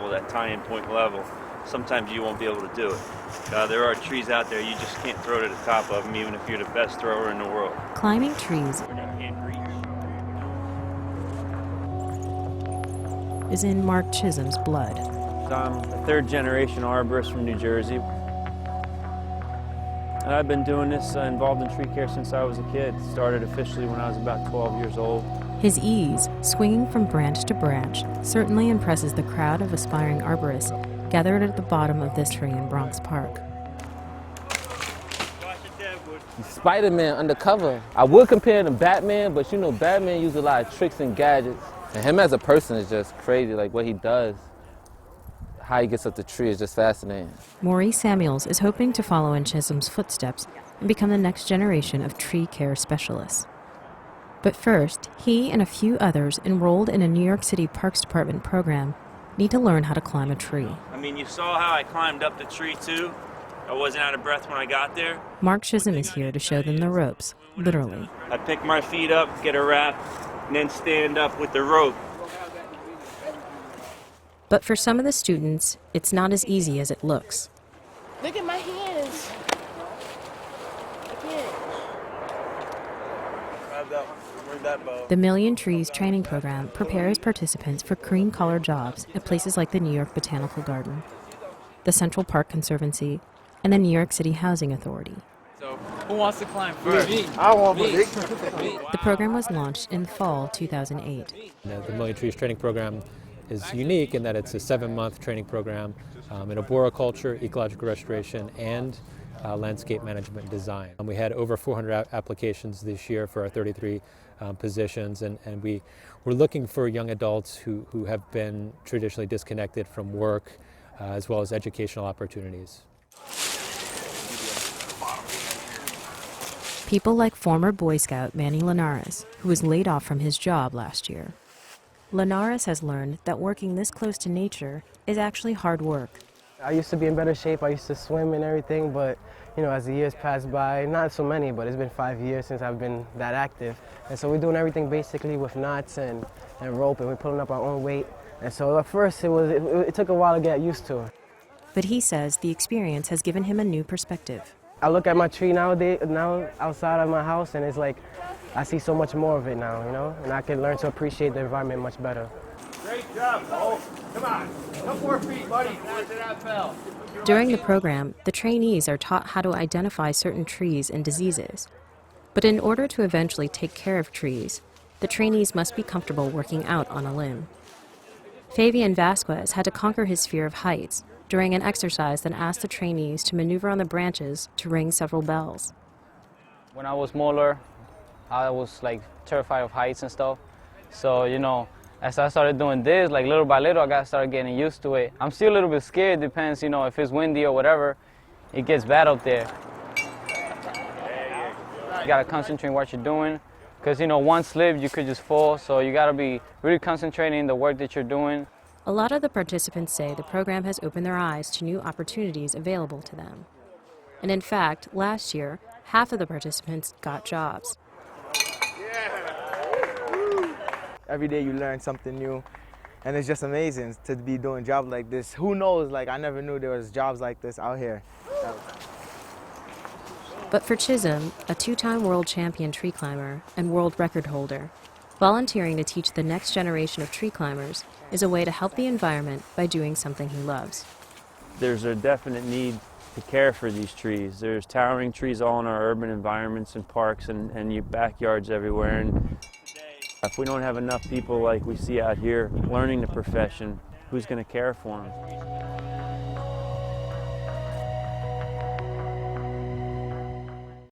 that tie-in point level, sometimes you won't be able to do it. There are trees out there you just can't throw to the top of them, even if you're the best thrower in the world. Climbing trees is in Mark Chisholm's blood. I'm a third-generation arborist from New Jersey. And I've been doing this involved in tree care since I was a kid. Started officially when I was about 12 years old. His ease, swinging from branch to branch, certainly impresses the crowd of aspiring arborists gathered at the bottom of this tree in Bronx Park. Spider-Man undercover. I would compare him to Batman, but you know, Batman uses a lot of tricks and gadgets. And him as a person is just crazy, like what he does. How he gets up the tree is just fascinating. Maurice Samuels is hoping to follow in Chisholm's footsteps and become the next generation of tree care specialists. But first, he and a few others enrolled in a New York City Parks Department program need to learn how to climb a tree. I mean, you saw how I climbed up the tree too. I wasn't out of breath when I got there. Mark Chisholm is here to show them the ropes, literally. I pick my feet up, get a wrap, and then stand up with the rope. But for some of the students, it's not as easy as it looks. Look at my hands. The Million Trees training program prepares participants for green-collar jobs at places like the New York Botanical Garden, the Central Park Conservancy, and the New York City Housing Authority. So, who wants to climb first? Me. I want me. The program was launched in fall 2008. The Million Trees training program is unique in that it's a 7-month training program in arboriculture, ecological restoration, and landscape management design. We had over 400 applications this year for our 33 positions, and we were looking for young adults who have been traditionally disconnected from work as well as educational opportunities. People like former Boy Scout Manny Linares, who was laid off from his job last year. Linares has learned that working this close to nature is actually hard work. I used to be in better shape. I used to swim and everything, but you know, as the years pass by, not so many, but it's been 5 years since I've been that active. And so we're doing everything basically with knots and rope, and we're pulling up our own weight. And so at first it took a while to get used to. But he says the experience has given him a new perspective. I look at my tree now outside of my house, and it's like I see so much more of it now, you know, and I can learn to appreciate the environment much better. Great job, Cole. Come on. Come 4 feet, buddy. After that fell. During the program, the trainees are taught how to identify certain trees and diseases. But in order to eventually take care of trees, the trainees must be comfortable working out on a limb. Fabian Vasquez had to conquer his fear of heights during an exercise that asked the trainees to maneuver on the branches to ring several bells. When I was smaller, I was like terrified of heights and stuff. So, you know, as I started doing this, like little by little, I started getting used to it. I'm still a little bit scared, depends, you know, if it's windy or whatever, it gets bad up there. You gotta concentrate on what you're doing, because, you know, one slip, you could just fall, so you gotta be really concentrating on the work that you're doing. A lot of the participants say the program has opened their eyes to new opportunities available to them. And in fact, last year, half of the participants got jobs. Every day you learn something new, and it's just amazing to be doing jobs like this. Who knows, like I never knew there was jobs like this out here. But for Chisholm, a 2-time world champion tree climber and world record holder, volunteering to teach the next generation of tree climbers is a way to help the environment by doing something he loves. There's a definite need to care for these trees. There's towering trees all in our urban environments and parks and your backyards everywhere. And if we don't have enough people like we see out here learning the profession, who's going to care for them?